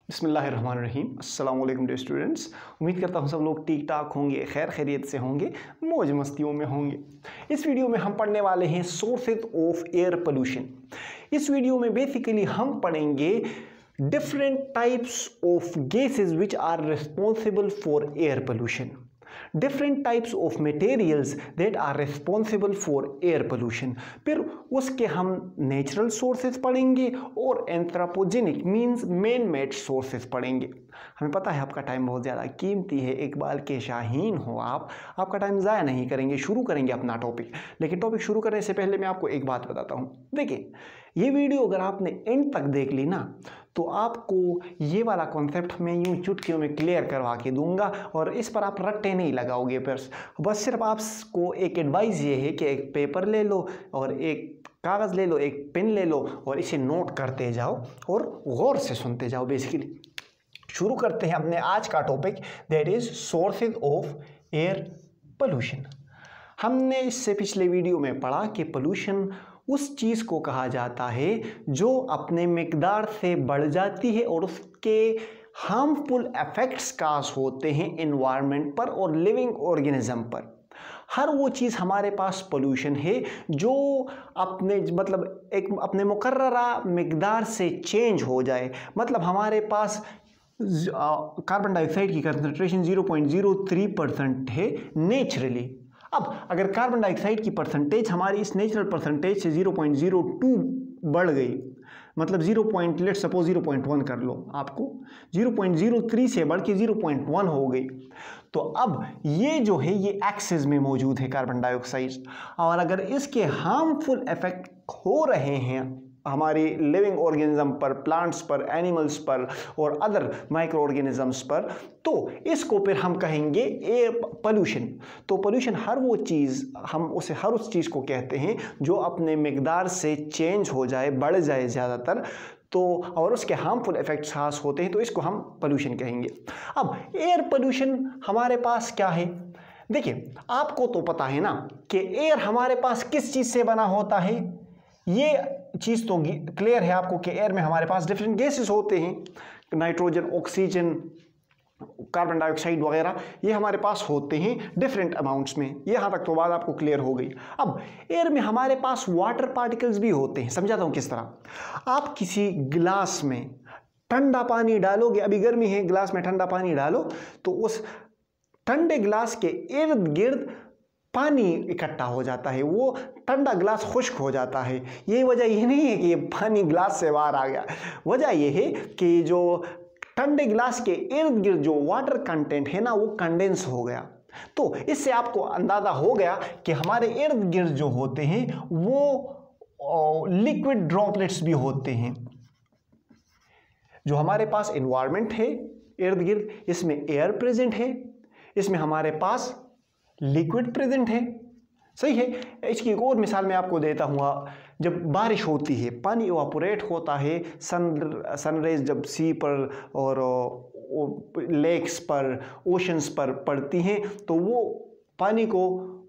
बिस्मिल्लाहिर्रहमानिर्रहीम। अस्सलाम वालेकुम डियर स्टूडेंट्स। उम्मीद करता हूँ सब लोग ठीक ठाक होंगे, खैर खैरियत से होंगे, मौज मस्तियों में होंगे। इस वीडियो में हम पढ़ने वाले हैं सोर्सेज ऑफ एयर पोल्यूशन। इस वीडियो में बेसिकली हम पढ़ेंगे different types of gases which are responsible for air pollution, different types of materials that are responsible for air pollution. फिर उसके हम नेचुरल सोर्सेज पढ़ेंगे और anthropogenic means man made sources पढ़ेंगे। हमें पता है आपका टाइम बहुत ज़्यादा कीमती है, इकबाल के शाहीन हो आप, आपका टाइम ज़ाया नहीं करेंगे। शुरू करेंगे अपना टॉपिक, लेकिन टॉपिक शुरू करने से पहले मैं आपको एक बात बताता हूँ। देखिए, ये वीडियो अगर आपने एंड तक देख ली ना तो आपको ये वाला कॉन्सेप्ट मैं यूं चुटकियों में क्लियर करवा के दूंगा और इस पर आप रट्टे नहीं लगाओगे। बस सिर्फ आपको एक एडवाइस ये है कि एक पेपर ले लो और एक कागज़ ले लो, एक पेन ले लो और इसे नोट करते जाओ और गौर से सुनते जाओ। बेसिकली शुरू करते हैं अपने आज का topic, that is sources of air pollution. हमने इससे पिछले वीडियो में पढ़ा कि पोल्यूशन उस चीज़ को कहा जाता है जो अपने मिकदार से बढ़ जाती है और उसके हार्मफुल इफेक्ट्स काज होते हैं एनवायरनमेंट पर और लिविंग ऑर्गेनिज्म पर। हर वो चीज़ हमारे पास पोल्यूशन है जो अपने मुकर्ररा मिकदार से चेंज हो जाए। मतलब हमारे पास कार्बन डाइऑक्साइड की कंसंट्रेशन 0.03% है नेचुरली। अब अगर कार्बन डाइऑक्साइड की परसेंटेज हमारी इस नेचुरल परसेंटेज से 0.02 बढ़ गई, मतलब 0.1 कर लो, आपको 0.03 से बढ़ के 0.1 हो गई, तो अब ये जो है ये एक्सेस में मौजूद है कार्बन डाइऑक्साइड। और अगर इसके हार्मफुल इफेक्ट हो रहे हैं हमारी लिविंग ऑर्गेनिज्म पर, प्लांट्स पर, एनिमल्स पर और अदर माइक्रो ऑर्गेनिजम्स पर, तो इसको फिर हम कहेंगे एयर पोल्यूशन। तो पोल्यूशन हर वो चीज़, हम उसे हर उस चीज़ को कहते हैं जो अपने मिकदार से चेंज हो जाए, बढ़ जाए ज़्यादातर, तो और उसके हार्मफुल इफेक्ट्स खास होते हैं, तो इसको हम पोल्यूशन कहेंगे। अब एयर पोल्यूशन हमारे पास क्या है? देखिए, आपको तो पता है ना कि एयर हमारे पास किस चीज़ से बना होता है। ये चीज़ तो क्लियर है आपको कि एयर में हमारे पास डिफरेंट गैसेस होते हैं, नाइट्रोजन, ऑक्सीजन, कार्बन डाइऑक्साइड वगैरह, ये हमारे पास होते हैं डिफरेंट अमाउंट्स में। यहाँ तक तो बात आपको क्लियर हो गई। अब एयर में हमारे पास वाटर पार्टिकल्स भी होते हैं। समझाता हूँ किस तरह। आप किसी गिलास में ठंडा पानी डालोगे, अभी गर्मी है, गिलास में ठंडा पानी डालो तो उस ठंडे गिलास के इर्द गिर्द पानी इकट्ठा हो जाता है, वो ठंडा गिलास खुश्क हो जाता है। ये वजह ये नहीं है कि ये पानी गिलास से बाहर आ गया, वजह ये है कि जो ठंडे गिलास के इर्द गिर्द जो वाटर कंटेंट है ना वो कंडेंस हो गया। तो इससे आपको अंदाजा हो गया कि हमारे इर्द गिर्द जो होते हैं वो लिक्विड ड्रॉपलेट्स भी होते हैं। जो हमारे पास एनवायरनमेंट है इर्द गिर्द, इसमें एयर प्रेजेंट है, इसमें हमारे पास लिक्विड प्रेजेंट है। सही है। इसकी एक और मिसाल मैं आपको देता हूँ। जब बारिश होती है, पानी इवापोरेट होता है, सनरेज जब सी पर और लेक्स पर, ओशंस पर पड़ती हैं तो वो पानी को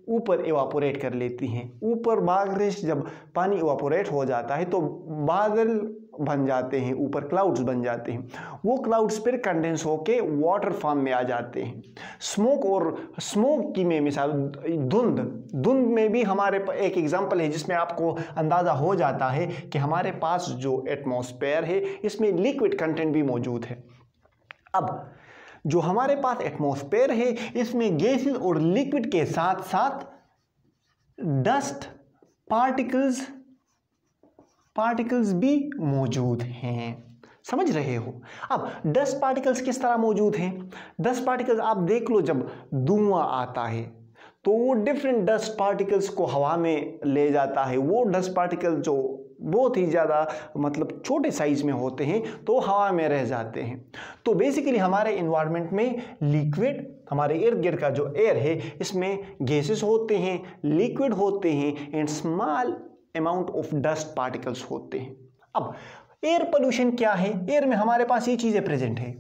ऊपर इवापोरेट कर लेती हैं। ऊपर बारिश जब पानी इवापोरेट हो जाता है तो बादल बन जाते हैं, ऊपर क्लाउड्स बन जाते हैं। वो क्लाउड्स फिर कंडेंस होके वाटर फॉर्म में आ जाते हैं। स्मोक की मैं मिसाल, धुंध में भी हमारे एक एग्जांपल है जिसमें आपको अंदाज़ा हो जाता है कि हमारे पास जो एटमॉस्फेयर है इसमें लिक्विड कंटेंट भी मौजूद है। अब जो हमारे पास एटमॉस्फेयर है इसमें गैसेस और लिक्विड के साथ साथ डस्ट पार्टिकल्स भी मौजूद हैं। समझ रहे हो? अब डस्ट पार्टिकल्स किस तरह मौजूद हैं? डस्ट पार्टिकल्स आप देख लो, जब धुआं आता है तो वो डिफरेंट डस्ट पार्टिकल्स को हवा में ले जाता है। वो डस्ट पार्टिकल जो बहुत ही ज़्यादा मतलब छोटे साइज में होते हैं तो हवा में रह जाते हैं। तो बेसिकली हमारे एनवायरनमेंट में लिक्विड, हमारे इर्द गिर्द का जो एयर है इसमें गैसेस होते हैं, लिक्विड होते हैं and small amount of dust particles होते हैं। अब एयर पोल्यूशन क्या है? एयर में हमारे पास ये चीज़ें प्रेजेंट है।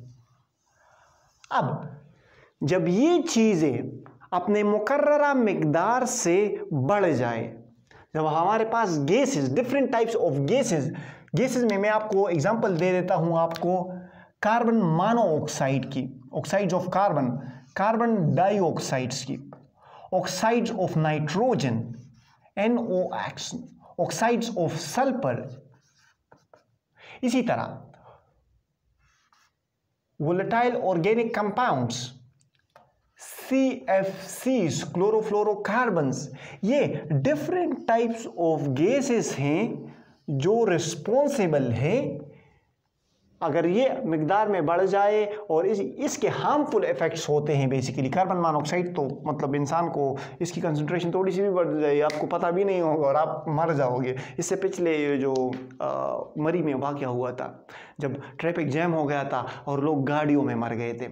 अब जब ये चीज़ें अपने मुकर्ररा मिकदार से बढ़ जाए, जब हमारे पास gases, different types of gases में मैं आपको एग्जांपल दे देता हूं आपको कार्बन मोनोऑक्साइड की, oxides of carbon, carbon dioxides की, oxides of nitrogen NOx, oxides of sulphur. इसी तरह volatile organic compounds CFCs, chlorofluorocarbons, ये डिफरेंट टाइप्स ऑफ गैसेस हैं जो रिस्पॉन्सिबल है अगर ये मिकदार में बढ़ जाए और इसके हार्मफुल इफेक्ट्स होते हैं। बेसिकली कार्बन मोनोऑक्साइड तो मतलब इंसान को इसकी कंसंट्रेशन थोड़ी सी भी बढ़ जाए आपको पता भी नहीं होगा और आप मर जाओगे। इससे पिछले जो मरी में वाक़या हुआ था जब ट्रैफिक जैम हो गया था और लोग गाड़ियों में मर गए थे,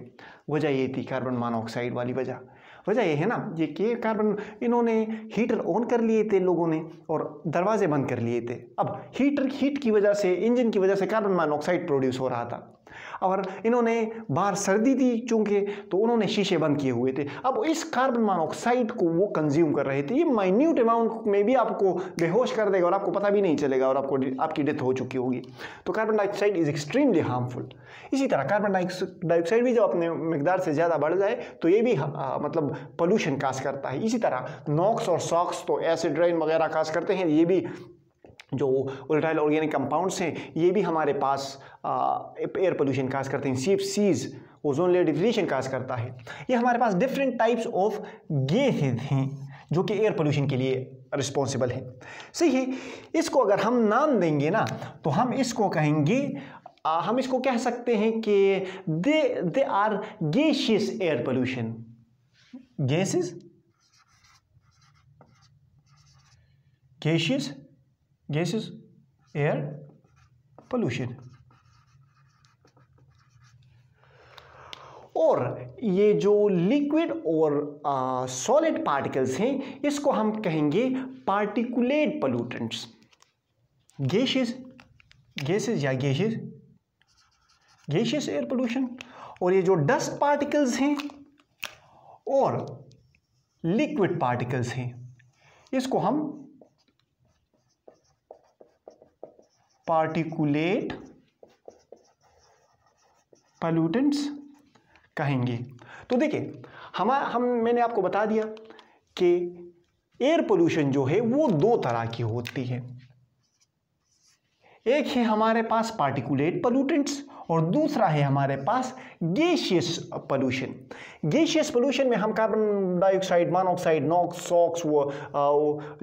वजह ये थी कार्बन मोनोऑक्साइड वाली वजह ये है ना, ये कि कार्बन इन्होंने हीटर ऑन कर लिए थे लोगों ने और दरवाजे बंद कर लिए थे। अब हीट की वजह से, इंजन की वजह से कार्बन मोनोऑक्साइड प्रोड्यूस हो रहा था और इन्होंने बाहर सर्दी थी चूंकि तो उन्होंने शीशे बंद किए हुए थे। अब इस कार्बन मोनोऑक्साइड को वो कंज्यूम कर रहे थे। ये माइन्यूट अमाउंट में भी आपको बेहोश कर देगा और आपको पता भी नहीं चलेगा और आपकी डेथ हो चुकी होगी। तो carbon dioxide is extremely harmful. इसी तरह कार्बन डाइऑक्साइड भी जब अपने मिकदार से ज़्यादा बढ़ जाए तो ये भी मतलब पोल्यूशन काज करता है। इसी तरह नॉक्स और सॉक्स तो एसिड रेन वगैरह काज करते हैं। ये भी जो वोलेटाइल ऑर्गेनिक कंपाउंड्स हैं ये भी हमारे पास एयर पोल्यूशन काज करते हैं। CFCs ओजोन लेयर डिप्लीशन काज करता है। ये हमारे पास डिफरेंट टाइप्स ऑफ गैसेज हैं जो कि एयर पोल्यूशन के लिए रिस्पॉन्सिबल हैं। सही है। इसको अगर हम नाम देंगे ना तो हम इसको कहेंगे, हम इसको कह सकते हैं कि they are gaseous air pollution. Gases air pollution. और ये जो लिक्विड और सॉलिड पार्टिकल्स हैं इसको हम कहेंगे पार्टिकुलेट पोल्यूटेंट्स। गैसेस या गैसियस एयर पोल्यूशन। और ये जो डस्ट पार्टिकल्स हैं और लिक्विड पार्टिकल्स हैं इसको हम पार्टिकुलेट पोल्यूटेंट्स कहेंगे। तो देखिए मैंने आपको बता दिया कि एयर पोल्यूशन जो है वो दो तरह की होती है। एक है हमारे पास पार्टिकुलेट पोल्यूटेंट्स और दूसरा है हमारे पास गैसियस पोल्यूशन। गैसियस पोल्यूशन में हम carbon dioxide, monoxide, NOx, SOx,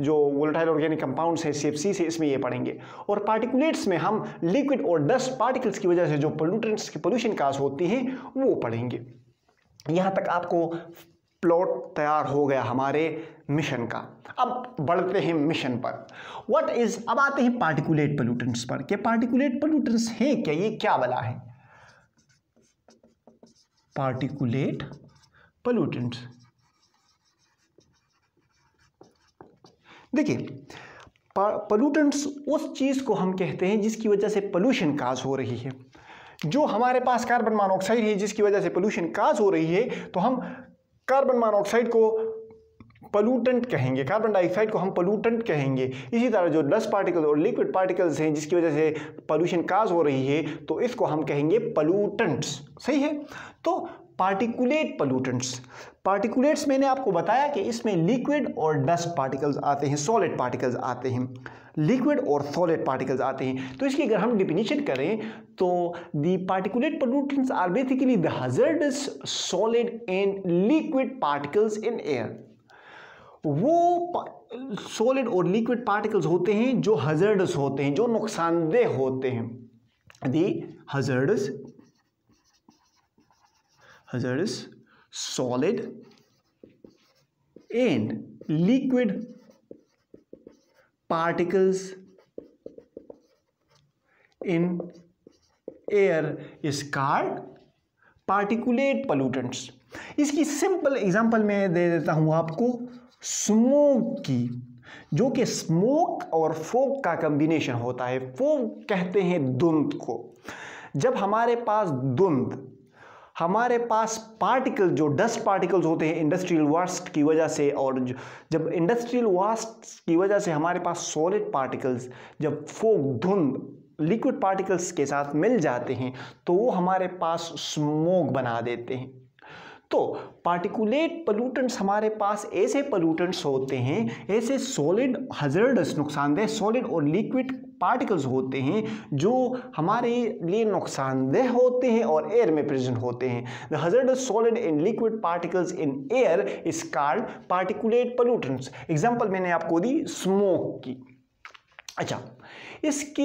जो वोलेटाइल ऑर्गेनिक कंपाउंड्स हैं CFC से, इसमें ये पढ़ेंगे। और पार्टिकुलेट्स में हम लिक्विड और डस्ट पार्टिकल्स की वजह से जो पोल्यूटेंट्स की पोल्यूशन काज होती हैं वो पढ़ेंगे। यहाँ तक आपको प्लॉट तैयार हो गया हमारे मिशन का। अब बढ़ते हैं मिशन पर। अब आते हैं पार्टिकुलेट पोल्यूटेंट्स पर कि पार्टिकुलेट पोल्यूटेंट्स हैं क्या, ये क्या वाला है। पार्टिकुलेट पोल्यूटेंट्स, देखिए पोल्यूटेंट्स उस चीज को हम कहते हैं जिसकी वजह से पोल्यूशन काज हो रही है। जो हमारे पास कार्बन मोनोऑक्साइड है जिसकी वजह से पोल्यूशन काज हो रही है तो हम कार्बन मोनोऑक्साइड को पोल्यूटेंट कहेंगे, कार्बन डाइऑक्साइड को हम पोल्यूटेंट कहेंगे। इसी तरह जो डस्ट पार्टिकल और लिक्विड पार्टिकल्स हैं जिसकी वजह से पोल्यूशन काज हो रही है तो इसको हम कहेंगे पोल्यूटेंट्स। सही है। तो पार्टिकुलेट पोल्यूटेंट्स, पार्टिकुलेट्स मैंने आपको बताया कि इसमें लिक्विड और डस्ट पार्टिकल्स आते हैं, सॉलिड पार्टिकल्स आते हैं, लिक्विड और सॉलिड पार्टिकल्स आते हैं। तो इसकी अगर हम डिफिनीशन करें तो the particulate pollutants are basically the hazardous solid and liquid particles in air. वो सॉलिड और लिक्विड पार्टिकल्स होते हैं जो हज़ार्डस होते हैं, जो नुकसानदेह होते हैं। The hazardous solid and liquid particles in air is called particulate pollutants. इसकी सिंपल एग्जांपल मैं दे देता हूं आपको, स्मोक की, जो कि स्मोक और फोग का कॉम्बिनेशन होता है। फोग कहते हैं धुंध को। जब हमारे पास धुंध, हमारे पास पार्टिकल जो डस्ट पार्टिकल्स होते हैं इंडस्ट्रियल वास्ट की वजह से, और जब इंडस्ट्रियल वास्ट की वजह से हमारे पास सॉलिड पार्टिकल्स, जब फोग धुंध लिक्विड पार्टिकल्स के साथ मिल जाते हैं तो वो हमारे पास स्मोक बना देते हैं। तो पार्टिकुलेट पोल्यूटेंट्स हमारे पास ऐसे पोल्यूटेंट्स होते हैं, ऐसे सॉलिड हजार्डस नुकसानदेह सॉलिड और लिक्विड पार्टिकल्स होते हैं जो हमारे लिए नुकसानदेह होते हैं और एयर में प्रेजेंट होते हैं। The hazardous solid and liquid particles in air is called particulate pollutants. Example मैंने आपको दी स्मोक की। अच्छा, इसके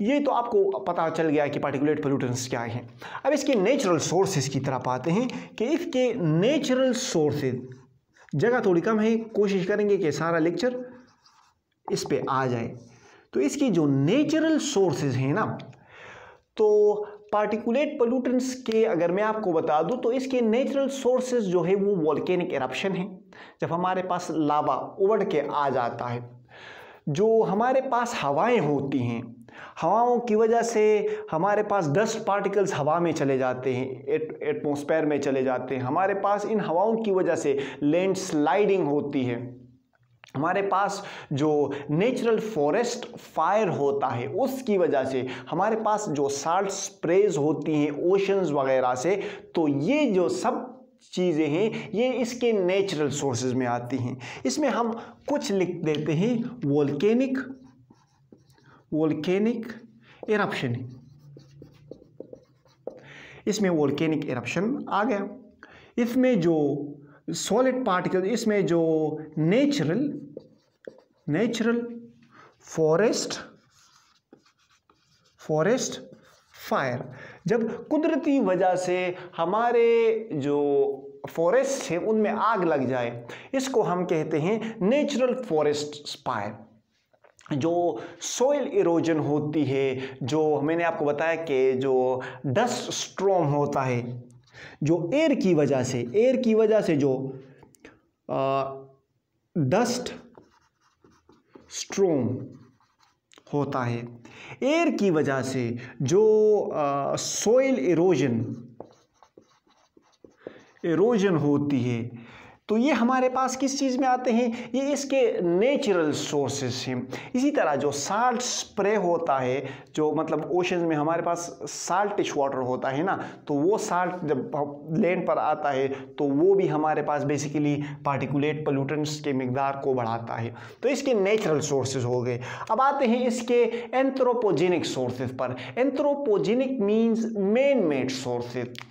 ये तो आपको पता चल गया कि पार्टिकुलेट पोल्यूटेंट्स क्या हैं। अब इसके नेचुरल सोर्सेज की तरफ आते हैं कि इसके नेचुरल सोर्सेज, जगह थोड़ी कम है, कोशिश करेंगे कि सारा लेक्चर इस पे आ जाए। तो इसकी जो नेचुरल सोर्सेज हैं ना, तो पार्टिकुलेट पोल्यूटेंट्स के अगर मैं आपको बता दूं तो इसके नेचुरल सोर्सेज जो है वो वोल्केनिक एरप्शन है, जब हमारे पास लावा उबड़ के आ जाता है। जो हमारे पास हवाएं होती हैं, हवाओं की वजह से हमारे पास डस्ट पार्टिकल्स हवा में चले जाते हैं, एटमॉस्फेयर में चले जाते हैं। हमारे पास इन हवाओं की वजह से लैंडस्लाइडिंग होती है। हमारे पास जो नेचुरल फॉरेस्ट फायर होता है उसकी वजह से हमारे पास जो साल्ट स्प्रेज होती हैं ओशंस वगैरह से, तो ये जो सब चीज़ें हैं ये इसके नेचुरल सोर्सेज में आती हैं। इसमें हम कुछ लिख देते हैं वोल्केनिक एरप्शन। इसमें वोल्केनिक एरप्शन आ गया। इसमें जो सॉलिड पार्टिकल, इसमें जो नेचुरल फॉरेस्ट फायर, जब कुदरती वजह से हमारे जो फॉरेस्ट है उनमें आग लग जाए, इसको हम कहते हैं नेचुरल फॉरेस्ट फायर। जो सॉइल इरोजन होती है, जो मैंने आपको बताया कि जो डस्ट स्टॉर्म होता है, जो एयर की वजह से जो डस्ट स्टॉर्म होता है, एयर की वजह से जो सॉइल इरोजन होती है, तो ये हमारे पास किस चीज़ में आते हैं, ये इसके नेचुरल सोर्सेस हैं। इसी तरह जो साल्ट स्प्रे होता है, जो मतलब ओशन में हमारे पास साल्टिश वाटर होता है ना, तो वो साल्ट जब लैंड पर आता है तो वो भी हमारे पास बेसिकली पार्टिकुलेट पोल्यूटेंट्स के मिकदार को बढ़ाता है। तो इसके नेचुरल सोर्सेज हो गए। अब आते हैं इसके एंथ्रोपोजेनिक सोर्सेज पर। Anthropogenic means man made sources.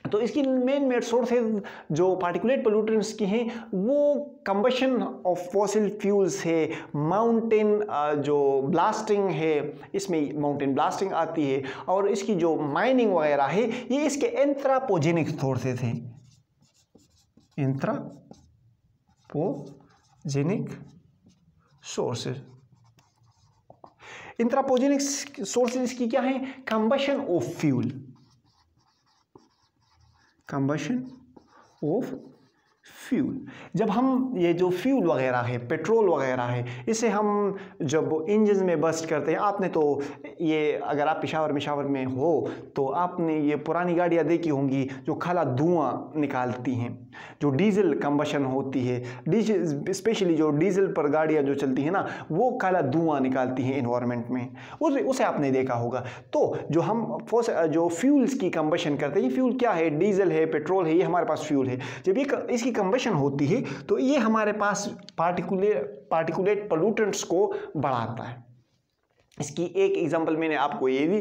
तो इसकी मेन मेड सोर्सेज जो पार्टिकुलेट पोल्यूटेंट्स की हैं वो कंबशन ऑफ फॉसिल फ्यूल्स है, माउंटेन जो ब्लास्टिंग है, इसमें माउंटेन ब्लास्टिंग आती है, और इसकी जो माइनिंग वगैरह है ये इसके एंथ्रोपोजेनिक सोर्सेज हैं। एंथ्रोपोजेनिक सोर्सेज की क्या है, combustion of fuel, combustion of fuel. जब हम ये जो फ्यूल वगैरह है, पेट्रोल वगैरह है, इसे हम जब इंजन में बस्ट करते हैं, आपने तो ये अगर आप पेशावर में हो तो आपने ये पुरानी गाड़ियाँ देखी होंगी जो खाला धुआं निकालती हैं, जो डीजल कंबशन होती है, डीजल स्पेशली जो डीजल पर गाड़ियाँ जो चलती हैं ना, वो काला धुआं निकालती हैं इन्वायरमेंट में, उसे आपने देखा होगा। तो जो हम जो फ्यूल्स की कंबशन करते हैं, ये फ्यूल क्या है, डीजल है, पेट्रोल है, ये हमारे पास फ्यूल है। जब ये इसकी कंबशन होती है तो ये हमारे पास पार्टिकुलेट पोल्यूटेंट्स को बढ़ाता है। इसकी एक एग्जांपल मैंने आपको ये दी।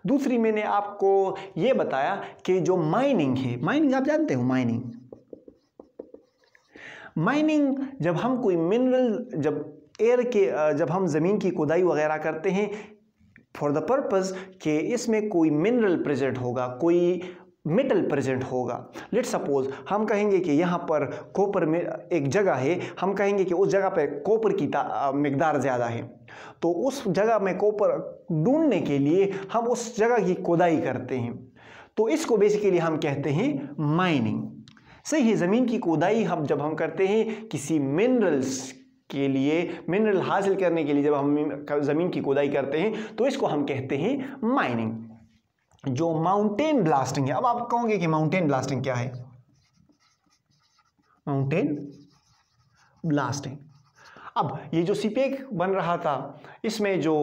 दूसरी मैंने आपको ये बताया कि जो माइनिंग है, माइनिंग आप जानते हो, माइनिंग जब हम कोई मिनरल, जब हम ज़मीन की खुदाई वगैरह करते हैं फॉर द पर्पज़ कि इसमें कोई मिनरल प्रेजेंट होगा, कोई मेटल प्रेजेंट होगा। लेट सपोज हम कहेंगे कि यहाँ पर कॉपर में एक जगह है, हम कहेंगे कि उस जगह पर कॉपर की मिकदार ज़्यादा है, तो उस जगह में कॉपर ढूंढने के लिए हम उस जगह की खुदाई करते हैं। तो इसको बेसिकली हम कहते हैं माइनिंग। सही है, ज़मीन की खुदाई जब हम करते हैं किसी मिनरल्स के लिए, मिनरल हासिल करने के लिए जब हम ज़मीन की खुदाई करते हैं तो इसको हम कहते हैं माइनिंग। जो माउंटेन ब्लास्टिंग है, अब आप कहोगे कि माउंटेन ब्लास्टिंग क्या है, माउंटेन ब्लास्टिंग अब ये जो सीपेक बन रहा था, इसमें जो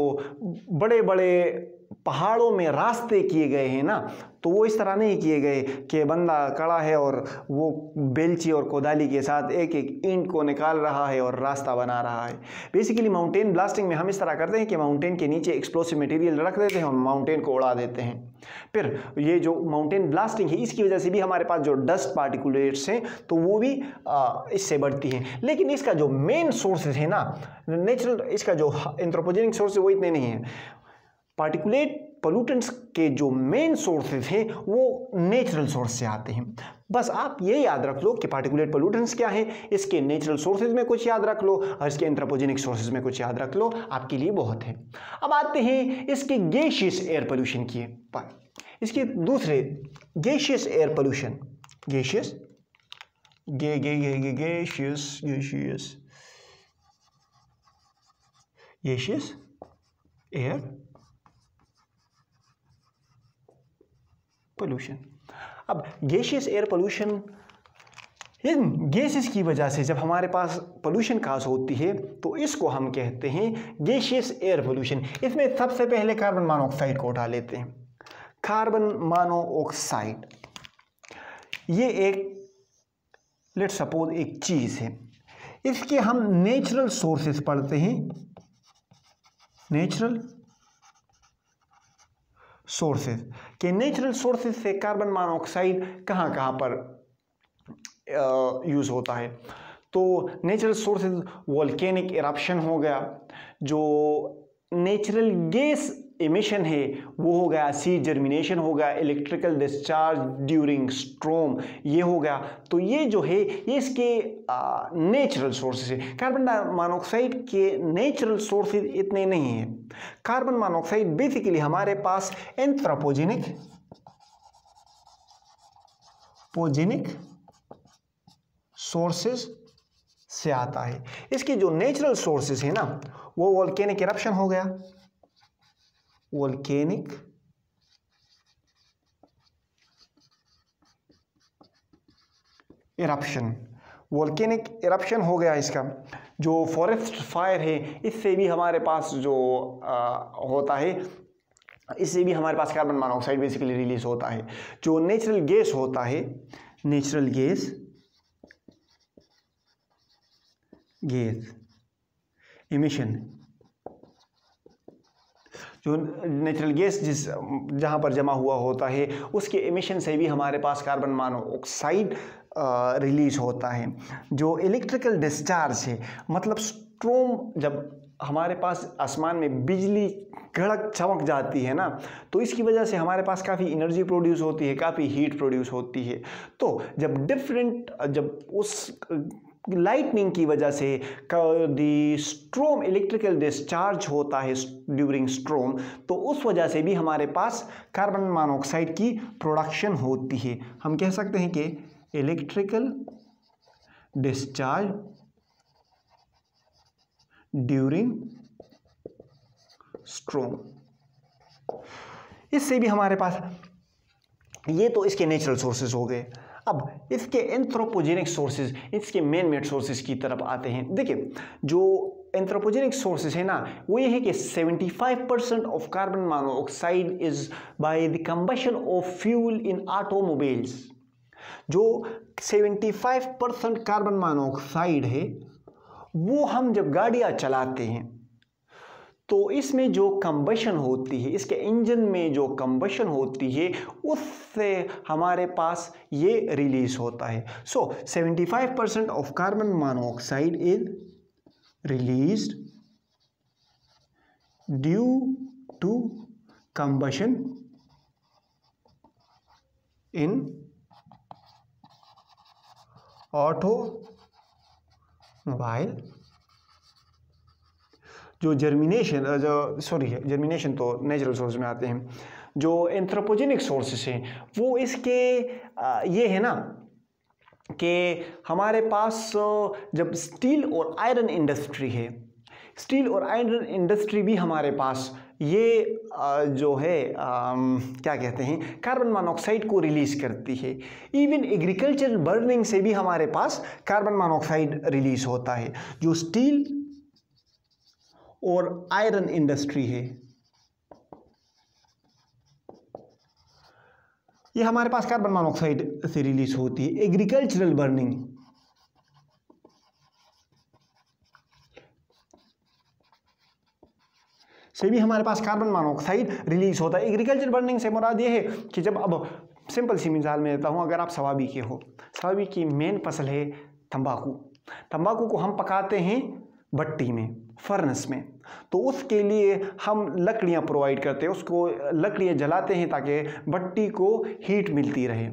बड़े बड़े पहाड़ों में रास्ते किए गए हैं ना, तो वो इस तरह नहीं किए गए कि बंदा खड़ा है और वो बेलची और कोदाली के साथ एक एक ईंट को निकाल रहा है और रास्ता बना रहा है। बेसिकली माउंटेन ब्लास्टिंग में हम इस तरह करते हैं कि माउंटेन के नीचे एक्सप्लोसिव मटेरियल रख देते हैं और माउंटेन को उड़ा देते हैं। फिर ये जो माउंटेन ब्लास्टिंग है, इसकी वजह से भी हमारे पास जो डस्ट पार्टिकुलेट्स हैं तो वो भी इससे बढ़ती हैं। लेकिन इसका जो मेन सोर्सेज है ना, नेचुरल, इसका जो एंथ्रोपोजेनिक सोर्स है वो इतने नहीं है। पार्टिकुलेट पोल्यूटेंट्स के जो मेन सोर्सेज हैं वो नेचुरल सोर्स से आते हैं। बस आप ये याद रख लो कि पार्टिकुलेट पोल्यूटेंट्स क्या हैं, इसके नेचुरल सोर्सेज में कुछ याद रख लो और इसके एंथ्रोपोजेनिक सोर्सेज में कुछ याद रख लो, आपके लिए बहुत है। अब आते हैं इसके गैसियस एयर पोल्यूशन की पर। इसके दूसरे gaseous air pollution, gaseous air pollution. अब गैसियस एयर पोल्यूशन, इन गैसेस की वजह से जब हमारे पास पोल्यूशन काज होती है तो इसको हम कहते हैं गैसियस एयर पोल्यूशन। इसमें सबसे पहले कार्बन मोनोऑक्साइड को उठा लेते हैं। कार्बन मोनोऑक्साइड ये एक, लेट्स सपोज एक चीज है, इसके हम नेचुरल सोर्सेस पढ़ते हैं। नेचुरल सोर्सेस के नेचुरल सोर्सेस से कार्बन मोनोऑक्साइड कहाँ कहाँ पर यूज़ होता है। तो नेचुरल सोर्सेस वोल्केनिक इरप्शन हो गया, जो नेचुरल गैस एमिशन है वो हो गया, सीड जर्मिनेशन हो गया, इलेक्ट्रिकल डिस्चार्ज ड्यूरिंग स्ट्रोम ये हो गया। तो ये जो है ये इसके नेचुरल सोर्सेज है। कार्बन मोनोऑक्साइड के नेचुरल सोर्सेज इतने नहीं हैं। कार्बन मोनोऑक्साइड बेसिकली हमारे पास एंथ्रोपोजेनिक सोर्सेज से आता है। इसके जो नेचुरल सोर्सेज है ना वो वोल्केनिक इरप्शन हो गया, वोल्केनिक इरप्शन, वोल्केनिक इरप्शन हो गया। इसका जो फॉरेस्ट फायर है इससे भी हमारे पास जो होता है, इससे भी हमारे पास कार्बन मोनोऑक्साइड बेसिकली रिलीज होता है। जो नेचुरल गैस होता है, नेचुरल गैस इमिशन, जो नेचुरल गैस जहाँ पर जमा हुआ होता है उसके एमिशन से भी हमारे पास कार्बन मोनोऑक्साइड रिलीज होता है। जो इलेक्ट्रिकल डिस्चार्ज है, मतलब स्ट्रोम, जब हमारे पास आसमान में बिजली कड़क चमक जाती है ना तो इसकी वजह से हमारे पास काफ़ी एनर्जी प्रोड्यूस होती है, काफ़ी हीट प्रोड्यूस होती है। तो जब उस लाइटनिंग की वजह से दी स्ट्रोम इलेक्ट्रिकल डिस्चार्ज होता है ड्यूरिंग स्ट्रोम, तो उस वजह से भी हमारे पास कार्बन मोनोऑक्साइड की प्रोडक्शन होती है। हम कह सकते हैं कि इलेक्ट्रिकल डिस्चार्ज ड्यूरिंग स्ट्रोम, इससे भी हमारे पास, ये तो इसके नेचुरल सोर्सेज हो गए। अब इसके एंथ्रोपोजेनिक सोर्सेज, इसके मेन सोर्सेज की तरफ आते हैं। देखिए जो एंथ्रोपोजेनिक सोर्सेज है ना वो ये है कि 75% of carbon monoxide is by the combustion of fuel in automobiles. जो 75% कार्बन मोनोऑक्साइड है वो हम जब गाड़ियां चलाते हैं तो इसमें जो कंबशन होती है, इसके इंजन में जो कंबशन होती है उससे हमारे पास ये रिलीज होता है। So 75% of carbon monoxide is released due to combustion in automobile. जो जर्मिनेशन तो नेचुरल सोर्स में आते हैं। जो एंथ्रोपोजेनिक सोर्सेस हैं वो इसके ये है ना कि हमारे पास जब स्टील और आयरन इंडस्ट्री है, स्टील और आयरन इंडस्ट्री भी हमारे पास ये जो है क्या कहते हैं कार्बन मोनोऑक्साइड को रिलीज करती है। इवन एग्रीकल्चर बर्निंग से भी हमारे पास कार्बन मोनोऑक्साइड रिलीज होता है। जो स्टील और आयरन इंडस्ट्री है, ये हमारे पास कार्बन मोनोऑक्साइड से रिलीज होती है। एग्रीकल्चरल बर्निंग से भी हमारे पास कार्बन मोनोऑक्साइड रिलीज होता है। एग्रीकल्चर बर्निंग से मुराद ये है कि जब, अब सिंपल सी मिसाल में देता हूँ, अगर आप सवाबी के हो, सवाबी की मेन फसल है तंबाकू। तंबाकू को हम पकाते हैं भट्टी में, फर्नेस में, तो उसके लिए हम लकड़ियाँ प्रोवाइड करते हैं, उसको लकड़ियाँ जलाते हैं ताकि भट्टी को हीट मिलती रहे।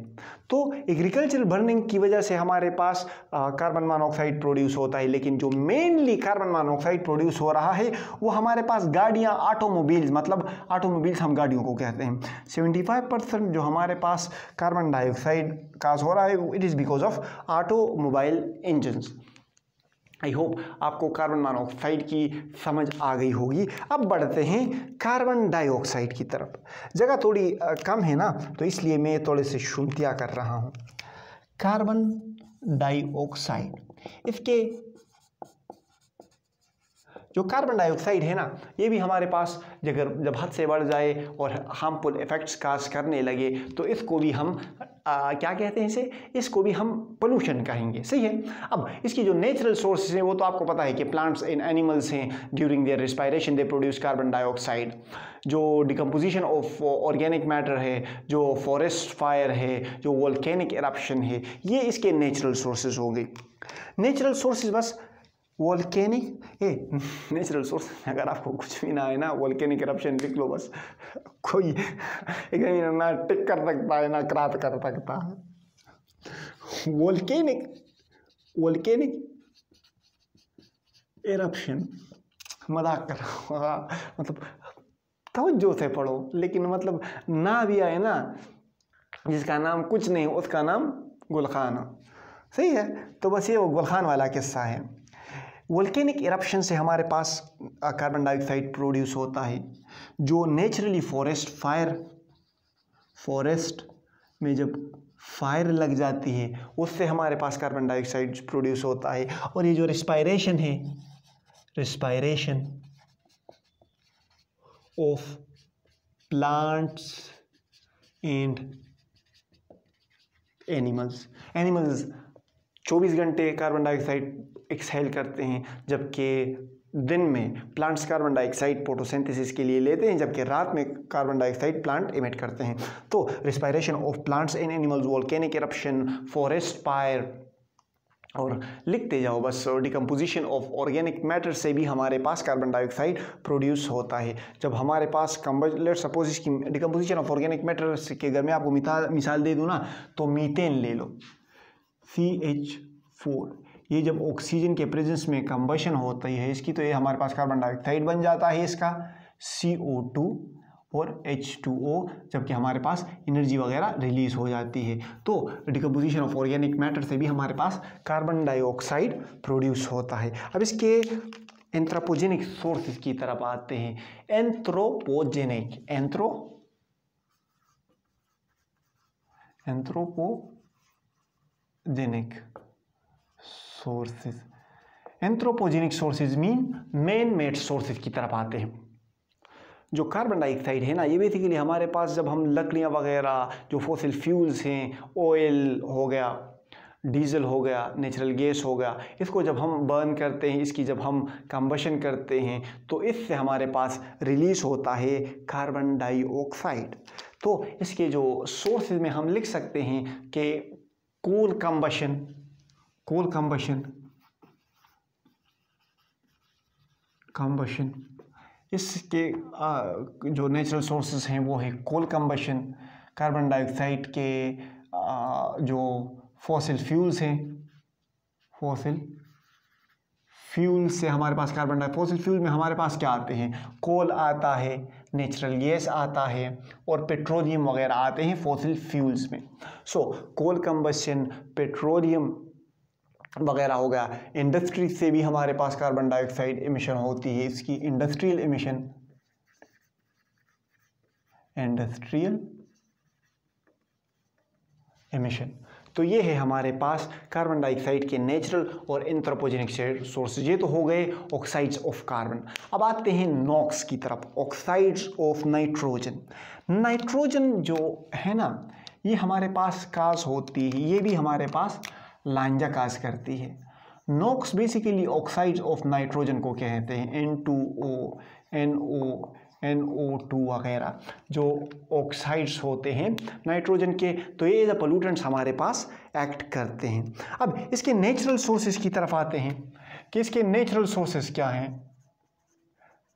तो एग्रीकल्चरल बर्निंग की वजह से हमारे पास कार्बन मोनोऑक्साइड प्रोड्यूस होता है। लेकिन जो मेनली कार्बन मोनोऑक्साइड प्रोड्यूस हो रहा है वो हमारे पास गाड़ियाँ, ऑटोमोबाइल्स, मतलब ऑटोमोबाइल्स हम गाड़ियों को कहते हैं। 75% जो हमारे पास कार्बन डाइऑक्साइड काज हो रहा है, it is because of automobile engines. I hope आपको कार्बन मोनोऑक्साइड की समझ आ गई होगी। अब बढ़ते हैं कार्बन डाइऑक्साइड की तरफ। जगह थोड़ी कम है ना, तो इसलिए मैं थोड़े से शुन्तियाँ कर रहा हूँ। कार्बन डाइऑक्साइड, इसके जो कार्बन डाइऑक्साइड है ना, ये भी हमारे पास जब हद से बढ़ जाए और हार्मफुल इफेक्ट्स काज करने लगे तो इसको भी हम क्या कहते हैं, इसको भी हम पोल्यूशन कहेंगे। सही है। अब इसकी जो नेचुरल सोर्सेज हैं वो तो आपको पता है कि प्लांट्स एंड एनिमल्स हैं, during their respiration they produce carbon dioxide. जो डिकम्पोजिशन ऑफ ऑर्गेनिक मैटर है, जो फॉरेस्ट फायर है, जो वोल्केनिक इरप्शन है, ये इसके नेचुरल सोर्सेज हो गए। नेचुरल सोर्सेज बस वोल्केनिक नेचुरल सोर्स में अगर आपको कुछ भी ना है ना, वोल्केनिक इरप्शन लिख लो बस, कोई एकदम ना टिक कर सकता है ना क्रात कर सकता है। वोल्केनिक इरप्शन, मजाक कर रहा हूँ, मतलब तवज्जो से पढ़ो, लेकिन मतलब ना भी आए ना, जिसका नाम कुछ नहीं उसका नाम गुलखान। सही है। तो बस ये वो गुलखान वाला किस्सा है। वोल्केनिक इरप्शन से हमारे पास कार्बन डाइऑक्साइड प्रोड्यूस होता है। जो नेचुरली फॉरेस्ट में जब फायर लग जाती है उससे हमारे पास कार्बन डाइऑक्साइड प्रोड्यूस होता है। और ये जो रिस्पायरेशन है, respiration of plants and animals 24 घंटे कार्बन डाइऑक्साइड एक्सहेल करते हैं, जबकि दिन में प्लांट्स कार्बन डाइऑक्साइड फोटोसिंथेसिस के लिए लेते हैं, जबकि रात में कार्बन डाइऑक्साइड प्लांट इमिट करते हैं। तो respiration of plants and animals, volcanic eruption, forest fire, और लिखते जाओ बस, डिकम्पोजिशन ऑफ ऑर्गेनिक मैटर से भी हमारे पास कार्बन डाइऑक्साइड प्रोड्यूस होता है। जब हमारे पास लेट्स सपोज इसकी डिकम्पोजिशन ऑफ ऑर्गेनिक मैटर के अगर मैं आपको मिसाल दे दूँ ना, तो मीथेन ले लो, CH4, ये जब ऑक्सीजन के प्रेजेंस में कंबशन होती है इसकी, तो ये हमारे पास कार्बन डाइऑक्साइड बन जाता है इसका, CO2 और H2O, जबकि हमारे पास एनर्जी वगैरह रिलीज हो जाती है। तो डिकम्पोजिशन ऑफ ऑर्गेनिक मैटर से भी हमारे पास कार्बन डाइऑक्साइड प्रोड्यूस होता है। अब इसके एंथ्रोपोजेनिक सोर्सेज की तरफ आते हैं। Anthropogenic sources mean man made sources की तरफ आते हैं। जो कार्बन डाइऑक्साइड है ना, ये बेसिकली हमारे पास जब हम लकड़ियाँ वगैरह, जो फॉसिल फ्यूल्स हैं, ऑयल हो गया, डीजल हो गया, नेचुरल गैस हो गया, इसको जब हम बर्न करते हैं, इसकी जब हम कंबशन करते हैं, तो इससे हमारे पास रिलीज होता है कार्बन डाइऑक्साइड। तो इसके जो सोर्सेज में हम लिख सकते हैं कि कोल कंबशन, इसके जो नेचुरल सोर्सेज हैं वो है कोल कंबशन। कार्बन डाइऑक्साइड के जो फॉसिल फ्यूल्स हैं, फॉसिल फ्यूल से हमारे पास फॉसिल फ्यूल में हमारे पास क्या आते हैं, कोल आता है, नेचुरल गैस आता है और पेट्रोलियम वगैरह आते हैं फॉसिल फ्यूल्स में। सो कोल कंबशन, पेट्रोलियम वगैरह हो गया। इंडस्ट्री से भी हमारे पास कार्बन डाइऑक्साइड इमिशन होती है, इसकी इंडस्ट्रियल इमिशन। तो ये है हमारे पास कार्बन डाइऑक्साइड के नेचुरल और एंथ्रोपोजेनिक सोर्सेज। ये तो हो गए ऑक्साइड्स ऑफ कार्बन। अब आते हैं नॉक्स की तरफ, ऑक्साइड्स ऑफ नाइट्रोजन। नाइट्रोजन जो है ना, ये हमारे पास काज होती है, ये भी हमारे पास लांजा काज करती है। NOx basically oxides of nitrogen को कहते हैं, N2O, NO, NO2 वगैरह जो ऑक्साइड्स होते हैं नाइट्रोजन के, तो ये एज अ पोल्यूटेंट्स हमारे पास एक्ट करते हैं। अब इसके नेचुरल सोर्सेज की तरफ आते हैं कि इसके नेचुरल सोर्सेज क्या हैं।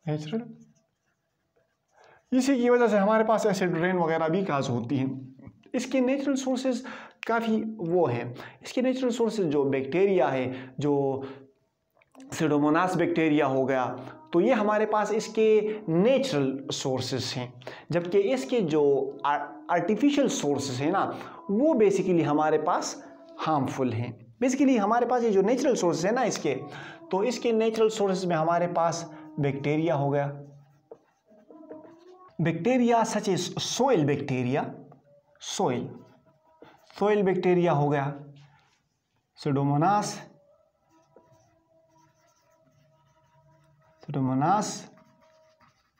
नेचुरल, इसी की वजह से हमारे पास एसिड रेन वगैरह भी काज होती हैं। इसके नेचुरल सोर्सेज काफ़ी वो हैं। इसके नेचुरल सोर्सेज जो बैक्टीरिया है, जो सीडोमोनास बैक्टीरिया हो गया, तो ये हमारे पास इसके नेचुरल सोर्सेस हैं। जबकि इसके जो आर्टिफिशियल सोर्सेस हैं ना, वो बेसिकली हमारे पास हार्मफुल हैं। बेसिकली हमारे पास ये जो नेचुरल सोर्सेस हैं ना इसके, तो इसके नेचुरल सोर्सेस में हमारे पास बैक्टीरिया हो गया, bacteria such as soil bacteria, soil bacteria हो गया, सीडोमोनास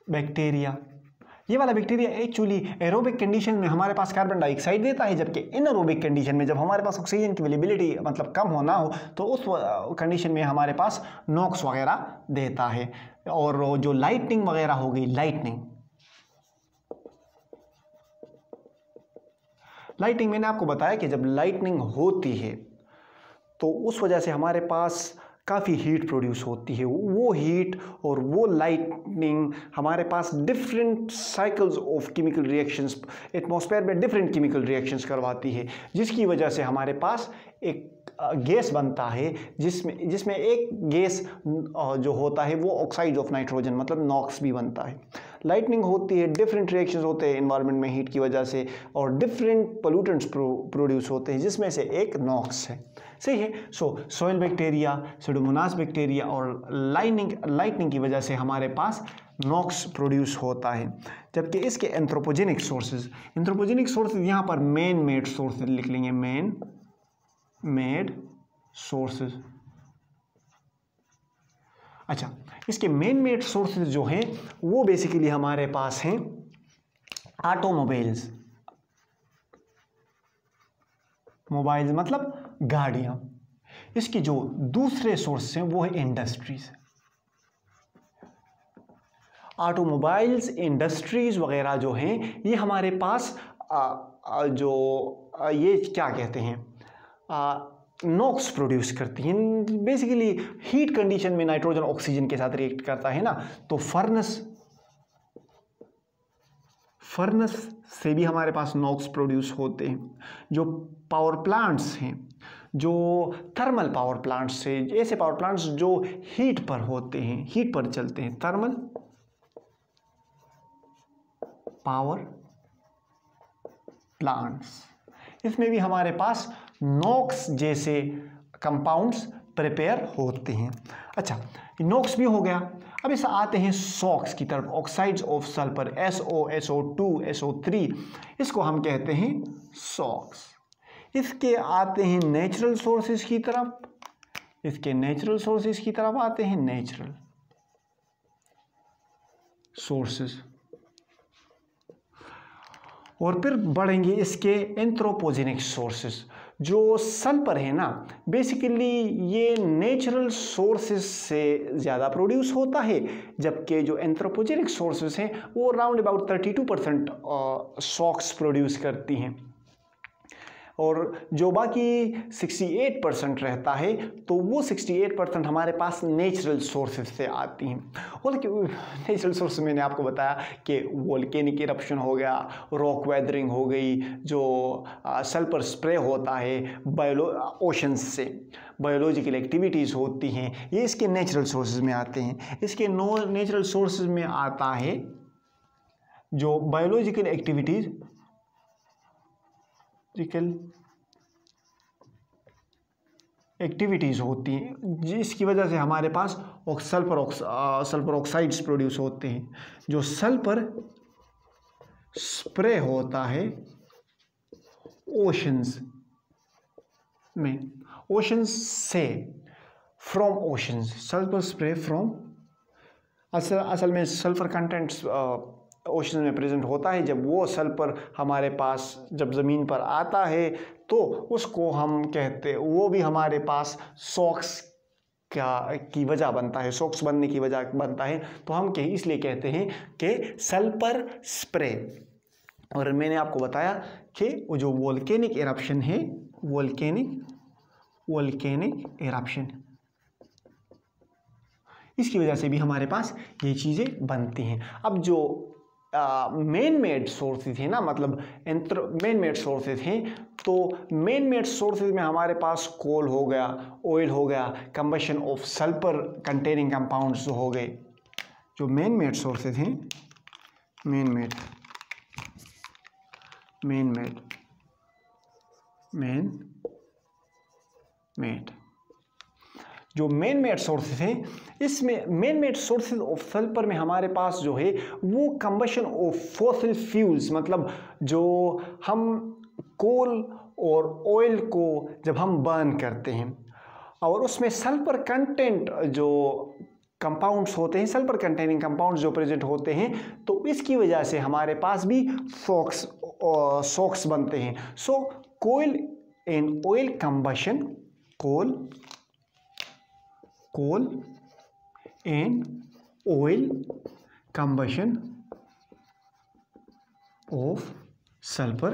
बैक्टीरिया। ये वाला बैक्टीरिया एक्चुअली एरोबिक कंडीशन में हमारे पास कार्बन डाइऑक्साइड देता है, जबकि इनएरोबिक कंडीशन में जब हमारे पास ऑक्सीजन की अवेलेबिलिटी मतलब कम होना हो, तो उस कंडीशन में हमारे पास नॉक्स वगैरह देता है। और जो लाइटनिंग वगैरह हो गई, लाइटनिंग मैंने आपको बताया कि जब लाइटनिंग होती है तो उस वजह से हमारे पास काफ़ी हीट प्रोड्यूस होती है। वो हीट और वो लाइटनिंग हमारे पास different cycles of chemical reactions, atmosphere में डिफरेंट केमिकल रिएक्शंस करवाती है, जिसकी वजह से हमारे पास एक गैस बनता है, जिसमें एक गैस जो होता है वो ऑक्साइड ऑफ नाइट्रोजन मतलब नॉक्स भी बनता है। लाइटनिंग होती है, डिफरेंट रिएक्शंस होते हैं एनवायरनमेंट में हीट की वजह से, और डिफरेंट पोल्यूटेंट्स प्रोड्यूस होते हैं, जिसमें से एक नॉक्स है। सही है। सोइल बैक्टीरिया, सीडोमोनास बैक्टीरिया और लाइटनिंग की वजह से हमारे पास नॉक्स प्रोड्यूस होता है। जबकि इसके एंथ्रोपोजेनिक सोर्सेज यहाँ पर मैन मेड सोर्सेज लिख लेंगे, मैन मेड सोर्सेज। अच्छा, इसके मेन मेड सोर्सेज जो हैं वो बेसिकली हमारे पास हैं ऑटोमोबाइल्स, मोबाइल्स मतलब गाड़ियां। इसके जो दूसरे सोर्स हैं वो है इंडस्ट्रीज, ऑटोमोबाइल्स, इंडस्ट्रीज वगैरह जो हैं ये हमारे पास ये क्या कहते हैं, नॉक्स प्रोड्यूस करती हैं। बेसिकली हीट कंडीशन में नाइट्रोजन ऑक्सीजन के साथ रिएक्ट करता है ना, तो फर्नेस से भी हमारे पास नॉक्स प्रोड्यूस होते हैं। जो पावर प्लांट्स हैं, जो थर्मल पावर प्लांट्स से, ऐसे पावर प्लांट्स जो हीट पर होते हैं, हीट पर चलते हैं, थर्मल पावर प्लांट्स, इसमें भी हमारे पास नॉक्स जैसे कंपाउंड्स प्रिपेयर होते हैं। अच्छा, नॉक्स भी हो गया। अब इसे आते हैं सॉक्स की तरफ, oxides of sulphur, SO, SO2, SO3, इसको हम कहते हैं सॉक्स। इसके आते हैं नेचुरल सोर्सेज की तरफ, इसके नेचुरल सोर्सेज की तरफ आते हैं, नेचुरल सोर्सेज, और फिर बढ़ेंगे इसके एंथ्रोपोजेनिक सोर्सेज। जो सल्फर है ना, बेसिकली ये नेचुरल सोर्सेज से ज़्यादा प्रोड्यूस होता है, जबकि जो एंथ्रोपोजेनिक सोर्सेज हैं वो राउंड अबाउट 32% सॉक्स प्रोड्यूस करती हैं, और जो बाकी 68% रहता है तो वो 68% हमारे पास नेचुरल सोर्सेज से आती हैं। और नेचुरल सोर्स मैंने आपको बताया कि वोल्केनिक इरप्शन हो गया, रॉक वेदरिंग हो गई, जो सल्फर स्प्रे होता है ओशंस से, बायोलॉजिकल एक्टिविटीज़ होती हैं, ये इसके नेचुरल सोर्सेज में आते हैं। इसके नेचुरल सोर्सेज में आता है जो बायोलॉजिकल एक्टिविटीज़ होती हैं, जिसकी वजह से हमारे पास सल्फर ऑक्साइड्स प्रोड्यूस होते हैं। जो सल्फर स्प्रे होता है ओशंस में ओशंस से, from oceans, sulphur spray from, असल में सल्फर कंटेंट्स ओशन में प्रेजेंट होता है। जब वो सल्फर हमारे पास जब ज़मीन पर आता है तो उसको हम कहते, वो भी हमारे पास सॉक्स की वजह बनता है, सॉक्स बनने की वजह बनता है। तो हम इसलिए कहते हैं कि सल्फर स्प्रे। और मैंने आपको बताया कि वो जो वोल्केनिक इरप्शन है, वोल्केनिक इरप्शन, इसकी वजह से भी हमारे पास ये चीज़ें बनती हैं। अब जो मेन मेड सोर्सेज हैं ना, मतलब मेन मेड सोर्सेज हैं, तो मेन मेड सोर्सेज में हमारे पास कोल हो गया, ऑयल हो गया, combustion of sulphur containing compounds हो गए। जो मेन मेड सोर्सेज हैं, मेन मेड जो मेन मेड सोर्सेज हैं, इसमें main made sources of sulphur में हमारे पास जो है वो कंबशन ऑफ फॉसिल फ्यूल्स, मतलब जो हम कोल और ऑयल को जब हम बर्न करते हैं और उसमें सल्फर कंटेंट जो कंपाउंड्स होते हैं, सल्फर कंटेनिंग कंपाउंड्स जो प्रेजेंट होते हैं, तो इसकी वजह से हमारे पास भी सॉक्स बनते हैं। So coal and oil combustion, coal and oil combustion of sulfur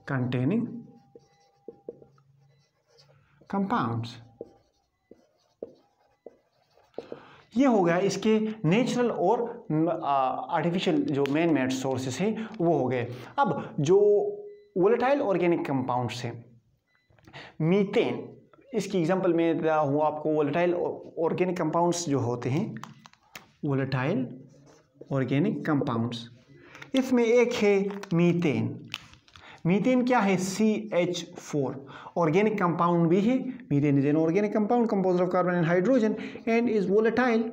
containing compounds। ये हो गया इसके नेचुरल और आर्टिफिशियल जो मेन मेड सोर्सेस हैं वो हो गए। अब जो वोलेटाइल ऑर्गेनिक कंपाउंड्स हैं, मीथेन, इसकी एग्जांपल में दिया हूँ आपको। वोलेटाइल ऑर्गेनिक कंपाउंड्स जो होते हैं, वोलेटाइल ऑर्गेनिक कंपाउंड्स, इसमें एक है मीथेन। मीथेन क्या है? CH4 ऑर्गेनिक कंपाउंड भी है। Methane is an organic compound composed of carbon and hydrogen and is volatile.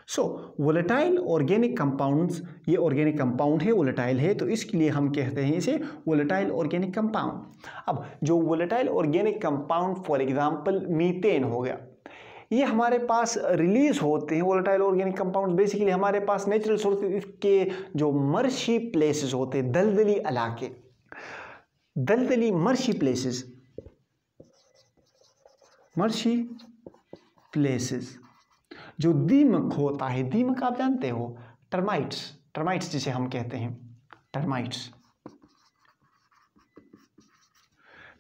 So volatile organic compounds, ये ऑर्गेनिक कंपाउंड है, वोलेटाइल है, तो इसके लिए हम कहते हैं इसे वोलेटाइल ऑर्गेनिक कंपाउंड। अब जो volatile organic compound for example methane हो गया, ये हमारे पास रिलीज होते हैं। वोलेटाइल ऑर्गेनिक कंपाउंड्स बेसिकली हमारे पास नेचुरल सोर्सेज के जो मर्शी प्लेसेस होते हैं, दलदली इलाके, दलदली मर्शी प्लेसेस, जो दीमक होता है, दीमक आप जानते हो, टर्माइट्स जिसे हम कहते हैं,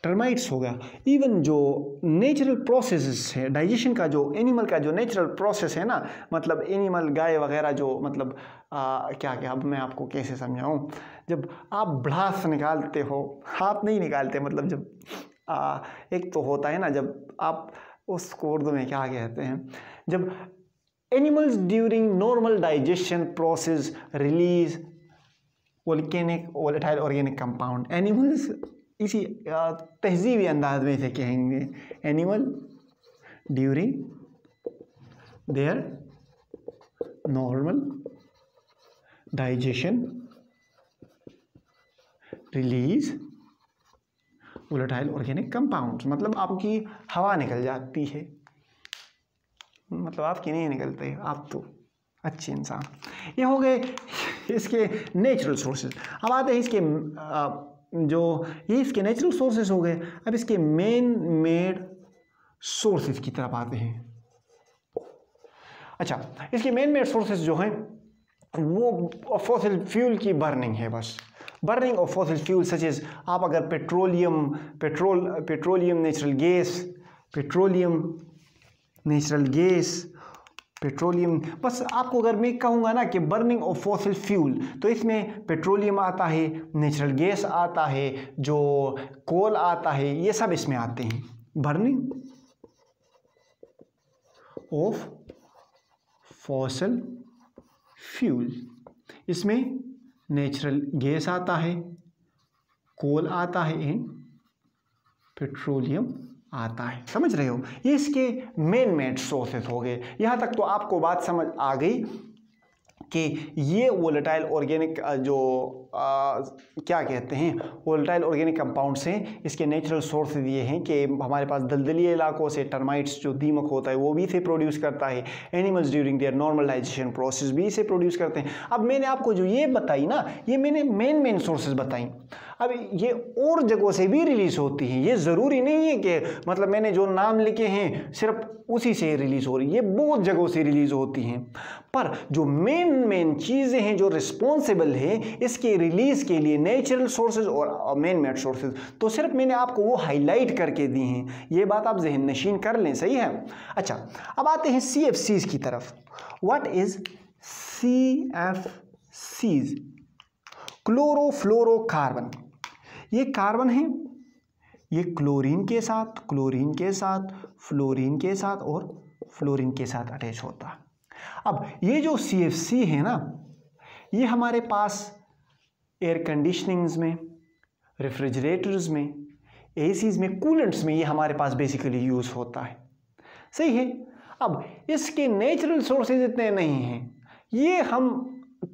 टर्माइट्स हो गया। इवन जो नेचुरल प्रोसेसेस है, डाइजेशन का जो एनिमल का जो नेचुरल प्रोसेस है ना, मतलब एनिमल गाय वगैरह जो मतलब क्या अब मैं आपको कैसे समझाऊं। जब आप भड़ास निकालते हो, आप नहीं निकालते, मतलब जब एक तो होता है ना, जब आप उसको उर्दू में क्या कहते हैं, जब animals during normal digestion process release volatile organic compound. Animals इसी तहजीबी अंदाज में से कहेंगे, animal during their normal digestion release volatile organic compounds. मतलब आपकी हवा निकल जाती है, मतलब आपकी नहीं निकलते, आप तो अच्छे इंसान। ये हो गए इसके नेचुरल सोर्सेज। अब आते हैं इसके इसके नेचुरल सोर्सेज हो गए। अब इसके मेन मेड सोर्सेज की तरफ आते हैं। अच्छा, इसके मेन मेड सोर्सेज जो हैं वो फॉसिल फ्यूल की बर्निंग है, बस burning of fossil fuel such as, आप अगर पेट्रोलियम नेचुरल गैस, पेट्रोलियम, बस आपको अगर मैं कहूँगा ना कि बर्निंग ऑफ फॉसिल फ्यूल, तो इसमें पेट्रोलियम आता है, नेचुरल गैस आता है, जो कोल आता है, ये सब इसमें आते हैं। बर्निंग ऑफ फॉसिल फ्यूल, इसमें नेचुरल गैस आता है, कोल आता है एंड पेट्रोलियम आता है। समझ रहे हो? ये इसके मेन सोर्सेस हो गए। यहाँ तक तो आपको बात समझ आ गई कि ये वोलेटाइल ऑर्गेनिक जो क्या कहते हैं वोलेटाइल ऑर्गेनिक कंपाउंड्स हैं, इसके नेचुरल सोर्स ये हैं कि हमारे पास दलदली इलाकों से टर्माइट्स जो दीमक होता है वो भी इसे प्रोड्यूस करता है, animals during their normal digestion process भी इसे प्रोड्यूस करते हैं। अब मैंने आपको जो ये बताई ना, ये मैंने मेन सोर्सेज बताई। अब ये और जगहों से भी रिलीज होती हैं, ये ज़रूरी नहीं है कि मतलब मैंने जो नाम लिखे हैं सिर्फ उसी से रिलीज़ हो रही, ये बहुत जगहों से रिलीज़ होती हैं। पर जो मेन चीज़ें हैं जो रिस्पॉन्सिबल है इसके रिलीज़ के लिए, नेचुरल सोर्सेज और मैन मेड सोर्सेज, तो सिर्फ मैंने आपको वो हाईलाइट करके दी हैं। ये बात आप जहन नशीन कर लें, सही है। अच्छा, अब आते हैं CFCs की तरफ। What is CFCs? क्लोरोफ्लोरोकार्बन। ये कार्बन है, ये क्लोरीन के साथ, फ्लोरीन के साथ और फ्लोरीन के साथ अटैच होता है। अब ये जो CFC है ना, ये हमारे पास एयर कंडीशनिंग्स में, रेफ्रिजरेटर्स में, ACs में, कूलेंट्स में ये हमारे पास बेसिकली यूज़ होता है, सही है। अब इसके नेचुरल सोर्सेज इतने नहीं हैं, ये हम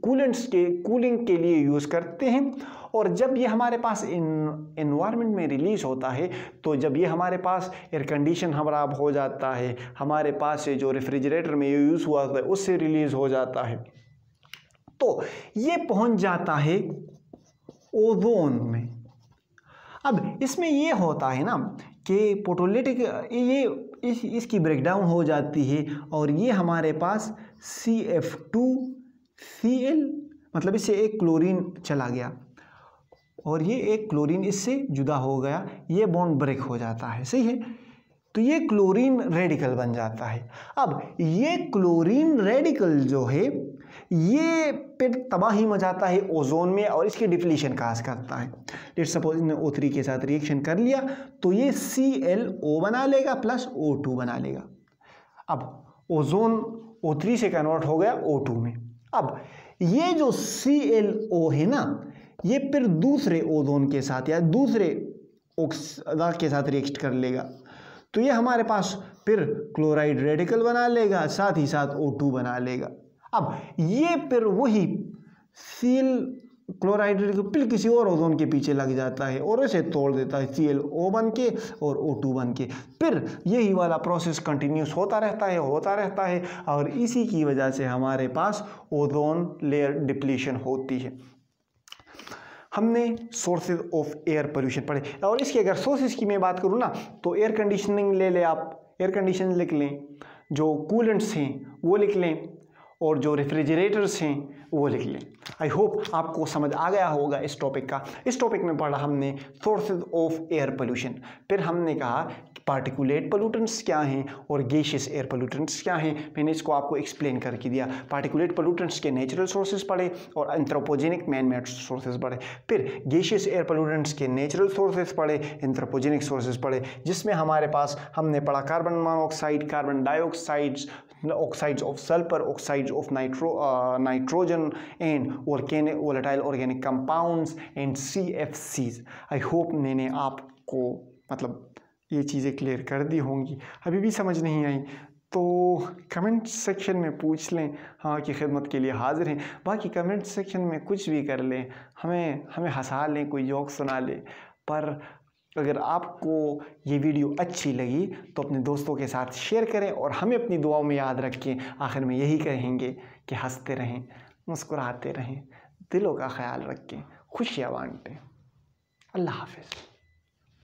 कूलेंट्स के कूलिंग के लिए यूज़ करते हैं। और जब ये हमारे पास एनवायरनमेंट में रिलीज़ होता है, तो जब ये हमारे पास एयर कंडीशन खराब हो जाता है, हमारे पास से जो रेफ्रिजरेटर में ये यूज़ हुआ था उससे रिलीज़ हो जाता है, तो ये पहुंच जाता है ओजोन में। अब इसमें ये होता है ना कि फोटोलिटिक इसकी ब्रेकडाउन हो जाती है और ये हमारे पास CF2Cl, मतलब इससे एक क्लोरीन चला गया और ये एक क्लोरीन इससे जुदा हो गया, ये बॉन्ड ब्रेक हो जाता है, सही है। तो ये क्लोरीन रेडिकल बन जाता है। अब ये क्लोरीन रेडिकल जो है ये फिर तबाही मचाता है ओजोन में और इसकी डिप्लीशन काज करता है। लेट्स सपोज इसने O3 के साथ रिएक्शन कर लिया तो ये ClO बना लेगा प्लस O2 बना लेगा। अब ओजोन O3 से कन्वर्ट हो गया O2 में। अब ये जो ClO है ना, ये फिर दूसरे ओजोन के साथ या दूसरे ऑक्सीजन के साथ रिएक्ट कर लेगा, तो ये हमारे पास फिर क्लोराइड रेडिकल बना लेगा, साथ ही साथ O2 बना लेगा। अब ये फिर वही Cl क्लोराइड रेडिकल फिर किसी और ओजोन के पीछे लग जाता है और इसे तोड़ देता है ClO बन के और O2 बन के। फिर यही वाला प्रोसेस कंटिन्यूस होता रहता है और इसी की वजह से हमारे पास ओजोन लेयर डिप्लीशन होती है। हमने सोर्सेज ऑफ एयर पोल्यूशन पढ़े और इसके अगर सोर्सेज की मैं बात करूँ ना, तो एयर कंडीशनिंग ले लें आप, एयर कंडीशन लिख लें, जो कूलेंट्स हैं वो लिख लें और जो रेफ्रिजरेटर्स हैं वो लिख लें। आई होप आपको समझ आ गया होगा इस टॉपिक का। इस टॉपिक में पढ़ा हमने सोर्सेज ऑफ एयर पोल्यूशन, फिर हमने कहा पार्टिकुलेट पोल्यूटेंट्स क्या हैं और गैसियस एयर पोल्यूटेंट्स क्या हैं, मैंने इसको आपको एक्सप्लेन करके दिया। पार्टिकुलेट पोल्यूटेंट्स के नेचुरल सोर्सेज पढ़े और एंथ्रोपोजेनिक मैन मेड सोर्सेज पढ़े। फिर गैसियस एयर पोल्यूटेंट्स के नेचुरल सोर्सेज पढ़े, एंथ्रोपोजेनिक सोर्सेज पढ़े, जिसमें हमारे पास हमने पढ़ा carbon monoxide, carbon dioxides, oxides of sulphur, oxides of nitrogen and volatile organic compounds and CFCs। I hope मैंने आपको मतलब ये चीज़ें क्लियर कर दी होंगी। अभी भी समझ नहीं आई तो कमेंट सेक्शन में पूछ लें, हाँ की खिदमत के लिए हाजिर हैं। बाकी कमेंट सेक्शन में कुछ भी कर लें, हमें हंसा लें, कोई जोक सुना लें, पर अगर आपको ये वीडियो अच्छी लगी तो अपने दोस्तों के साथ शेयर करें और हमें अपनी दुआओं में याद रखें। आखिर में यही कहेंगे कि हंसते रहें, मुस्कुराते रहें, दिलों का ख्याल रखें, खुशियाँ बांटें। अल्लाह हाफ़िज़।